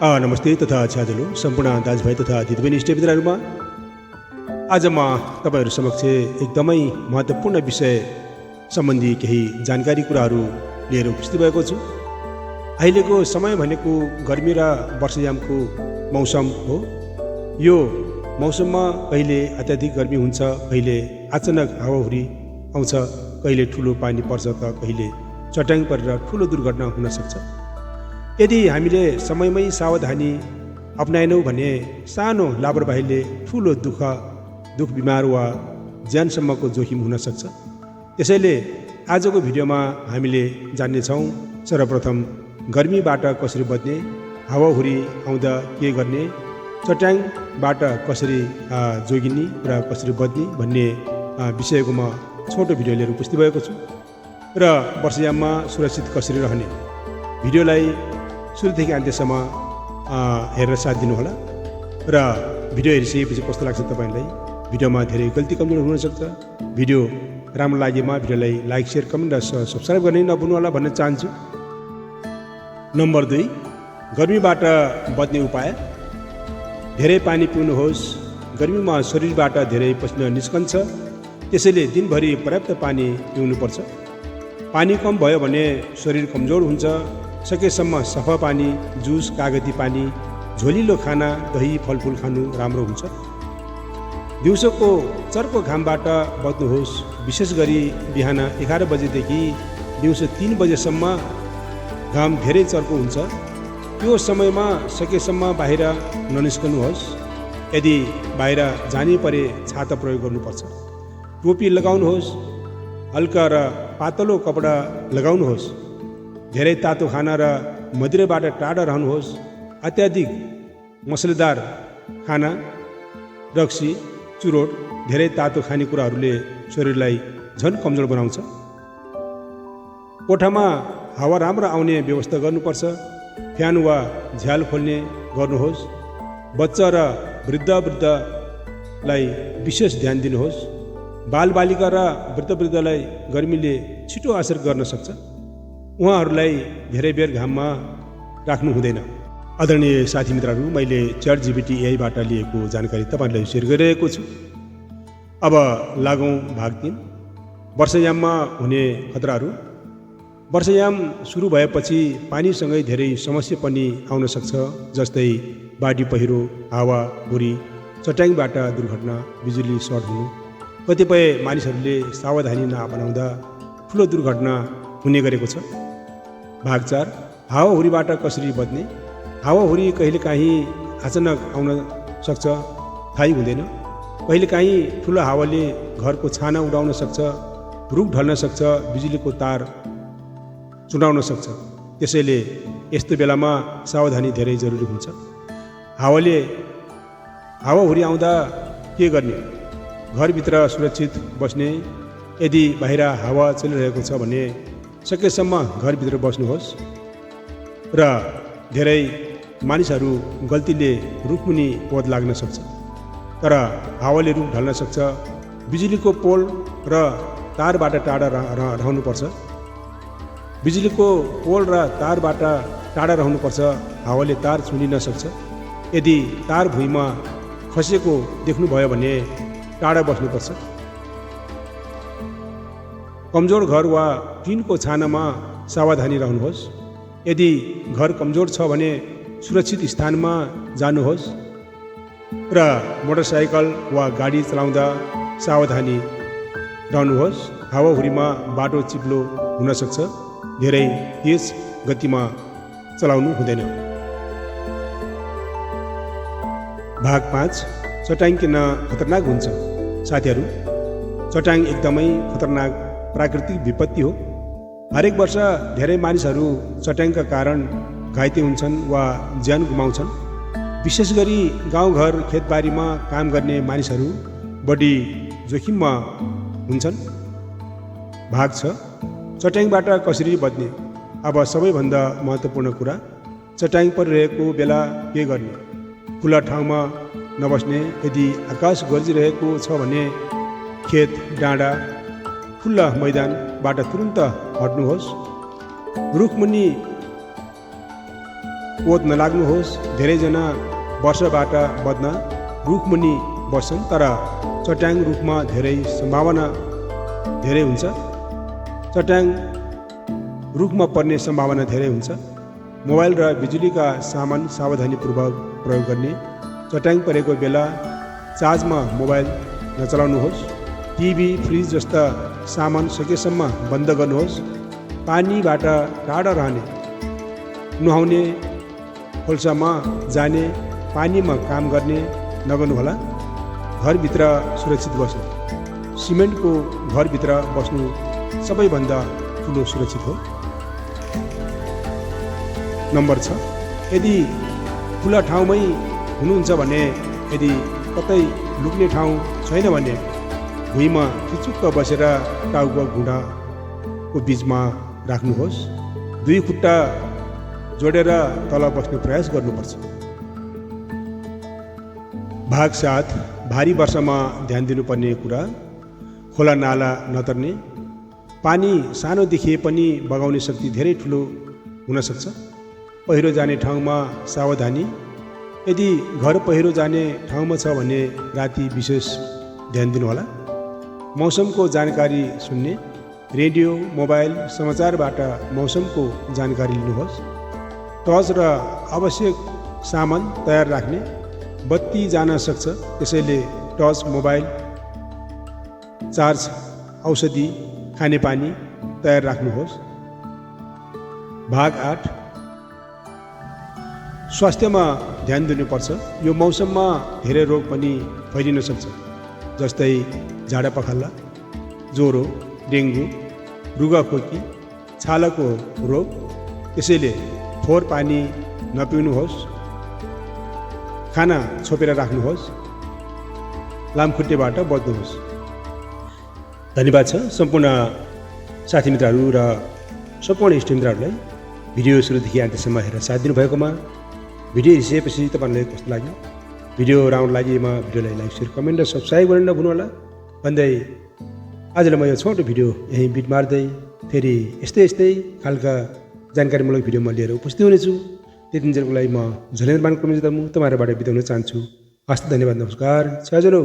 नमस्ते तथा छ्याजलो सम्पूर्ण दाजुभाइ तथा दिदीबहिनी इष्टमित्रहरूमा आज म तपाईँहरू समक्ष एकदमै महत्त्वपूर्ण विषय सम्बन्धी केही जानकारी कुराहरू लिएर उपस्थित भएको छु। अहिलेको समय भनेको गर्मी र वर्षायामको मौसम हो। यो मौसममा कहिले अत्याधिक गर्मी हुन्छ, कहिले अचानक हावाहुरी आउँछ, कहिले ठुलो पानी पर्छ त कहिले चट्याङ परेर ठुलो दुर्घटना हुन सक्छ। यदि हामीले समयमै सावधानी अपनाएनौँ भने सानो लापरवाहीले ठुलो दुख बिमार वा ज्यानसम्मको जोखिम हुन सक्छ। त्यसैले आजको भिडियोमा हामीले जान्नेछौँ सर्वप्रथम गर्मीबाट कसरी बच्ने, हावाहुरी आउँदा के गर्ने, चट्याङबाट कसरी जोगिने र कसरी बच्ने भन्ने विषयको म छोटो भिडियो लिएर उपस्थित भएको छु र वर्षायाममा सुरक्षित कसरी रहने। भिडियोलाई सुरुदेखि अन्त्यसम्म हेरेर साथ दिनुहोला र भिडियो हेरिसकेपछि कस्तो लाग्छ तपाईँलाई। भिडियोमा धेरै गल्ती कमजोर हुनसक्छ। भिडियो राम्रो लागेमा भिडियोलाई लाइक, सेयर, कमेन्ट र सब्सक्राइब गर्ने नभुल्नुहोला भन्न चाहन्छु। नम्बर 2, गर्मीबाट बच्ने उपाय। धेरै पानी पिउनुहोस्। गर्मीमा शरीरबाट धेरै पसिना निस्कन्छ, त्यसैले दिनभरि पर्याप्त पानी पिउनुपर्छ। पानी कम भयो भने शरीर कमजोर हुन्छ। सकेसम्म सफा पानी, जुस, कागती पानी, झोलिलो खाना, दही, फलफुल खानु राम्रो हुन्छ। दिउँसोको चर्को घामबाट बच्नुहोस्। विशेष गरी बिहान 11 बजेदेखि दिउँसो 3 बजेसम्म घाम धेरै चर्को हुन्छ। त्यो समयमा सकेसम्म बाहिर ननिस्कनुहोस्। यदि बाहिर जानै परे छाता प्रयोग गर्नुपर्छ। टोपी लगाउनुहोस्। हल्का र पातलो कपडा लगाउनुहोस्। धेरै तातो खाना र मदिराबाट टाढा रहनुहोस्। अत्याधिक मसलेदार खाना, रक्सी, चुरोट, धेरै तातो खानेकुराहरूले शरीरलाई झन् कमजोर बनाउँछ। कोठामा हावा राम्रो आउने व्यवस्था गर्नुपर्छ। फ्यान वा झ्याल खोल्ने गर्नुहोस्। बच्चा र वृद्धलाई विशेष ध्यान दिनुहोस्। बालबालिका र वृद्धलाई गर्मीले छिटो असर गर्न सक्छ। उहाँहरूलाई धेरै बेर घाममा राख्नु हुँदैन। आदरणीय साथी मित्रहरू, मैले ChatGPT AI-बाट लिएको जानकारी तपाईँहरूलाई सेयर गरिरहेको छु। अब लागौँ भाग 3, वर्षायाममा हुने खतराहरू। वर्षायाम सुरु भएपछि पानीसँगै धेरै समस्या पनि आउन सक्छ, जस्तै बाढी पहिरो, हावाहुरी, चट्याङबाट दुर्घटना, बिजुली सर्ट हुनु। कतिपय मानिसहरूले सावधानी नअपनाउँदा ठुलो दुर्घटना हुने गरेको छ। भाग 4, हावाहुरीबाट कसरी बच्ने। हावाहुरी कहिलेकाहीँ अचानक आउन सक्छ, थाहै हुँदैन। कहिलेकाहीँ ठुलो हावाले घरको छाना उडाउन सक्छ, रुख ढल्न सक्छ, बिजुलीको तार चुडाउन सक्छ। त्यसैले यस्तो बेलामा सावधानी धेरै जरुरी हुन्छ। हावाहुरी आउँदा के गर्ने। घरभित्र सुरक्षित बस्ने। यदि बाहिर हावा चलिरहेको छ भने सकेसम्म घरभित्र बस्नुहोस् र धेरै मानिसहरू गल्तीले रुखमुनि ओत लाग्न सक्छ, तर हावाले रुख ढल्न सक्छ। बिजुलीको पोल र तारबाट टाढा रहनुपर्छ। बिजुलीको पोल र तारबाट टाढा रहनुपर्छ। हावाले तार छुलिन सक्छ। यदि तार भुइँमा खसेको देख्नुभयो भने टाढा बस्नुपर्छ। कमजोर घर वा टिनको छानामा सावधानी रहनुहोस्। यदि घर कमजोर छ भने सुरक्षित स्थानमा जानुहोस् र मोटरसाइकल वा गाडी चलाउँदा सावधानी रहनुहोस्। हावाहुरीमा बाटो चिप्लो हुन सक्छ, धेरै तेज गतिमा चलाउनु हुँदैन। भाग 5, चट्याङ किन खतरनाक हुन्छ। साथीहरू, चट्याङ एकदमै खतरनाक प्राकृतिक विपत्ति हो। हरेक वर्ष धेरै मानिसहरू चट्याङका कारण घाइते हुन्छन् वा ज्यान गुमाउँछन्। विशेष गरी गाउँघर, खेतबारीमा काम गर्ने मानिसहरू बढी जोखिममा हुन्छन्। भाग 6, चट्याङबाट कसरी बच्ने। अब सबैभन्दा महत्त्वपूर्ण कुरा, चट्याङ परिरहेको बेला के गर्ने। खुला ठाउँमा नबस्ने। यदि आकाश गर्जिरहेको छ भने खेत, डाँडा, खुल्ला मैदानबाट तुरुन्त हट्नुहोस्। रुखमुनि ओत नलाग्नुहोस्। धेरैजना वर्षबाट बद्न रुखमुनि बस्छन्, तर चट्याङ रुखमा सम्भावना धेरै हुन्छ। चट्याङ रुखमा पर्ने सम्भावना धेरै हुन्छ। मोबाइल र बिजुलीका सामान सावधानीपूर्वक प्रयोग गर्ने। चट्याङ परेको बेला चार्जमा मोबाइल नचलाउनुहोस्। टिभी, फ्रिज जस्ता सामान सकेसम्म बन्द गर्नुहोस्। पानीबाट टाढा रहने। नुहाउने खोल्सामा जाने, पानीमा काम गर्ने नगर्नुहोला। घरभित्र सुरक्षित बस्नु। सिमेन्टको घरभित्र बस्नु सबैभन्दा ठुलो सुरक्षित हो। नम्बर 6, यदि खुला ठाउँमै हुनुहुन्छ भने, यदि कतै लुक्ने ठाउँ छैन भने भुइँमा चुचुक्क बसेर टाउको घुँडाको बिचमा राख्नुहोस्। 2 खुट्टा जोडेर तल बस्ने प्रयास गर्नुपर्छ। भाग 7, भारी वर्षामा ध्यान दिनुपर्ने कुरा। खोला नाला नतर्ने। पानी सानो देखिए पनि बगाउने शक्ति धेरै ठुलो हुन सक्छ। पहिरो जाने ठाउँमा सावधानी। यदि घर पहिरो जाने ठाउँमा छ भने राति विशेष ध्यान दिनुहोला। मौसमको जानकारी सुन्ने। रेडियो, मोबाइल, समाचारबाट मौसमको जानकारी लिनुहोस्। टर्च र आवश्यक सामान तयार राख्ने। बत्ती जान सक्छ, त्यसैले टर्च, मोबाइल चार्ज, औषधि, खानेपानी तयार राख्नुहोस्। भाग 8, स्वास्थ्यमा ध्यान दिनुपर्छ। यो मौसममा धेरै रोग पनि फैलिन सक्छ, जस्तै झाडापखाला, ज्वरो, डेङ्गु, रुगाखोकी, छालाको रोग। त्यसैले फोहोर पानी नपिउनुहोस्। खाना छोपेर राख्नुहोस्। लामखुट्टेबाट बच्नुहोस्। धन्यवाद छ सम्पूर्ण साथी मित्रहरू र सम्पूर्ण इष्टमित्रहरूलाई भिडियो सुरुदेखि अन्त्यसम्म हेरेर साथ दिनुभएकोमा। भिडियो हेरिसकेपछि तपाईँलाई कस्तो लाग्यो? भिडियो राम्रो लागेमा भिडियोलाई लाइक, सेयर, कमेन्ट र सब्सक्राइब गर्न नभुल्नुहोला भन्दै आजलाई म यो छोटो भिडियो यहीँ बिट मार्दै फेरि यस्तै खालका जानकारीमूलक भिडियोमा लिएर उपस्थित हुनेछु। त्यतिन्जेलको लागि म झलेन्द्र मान क्रमिजित म तपाईँहरूबाट बिताउन चाहन्छु। हस्त, धन्यवाद, नमस्कार, जय जलो।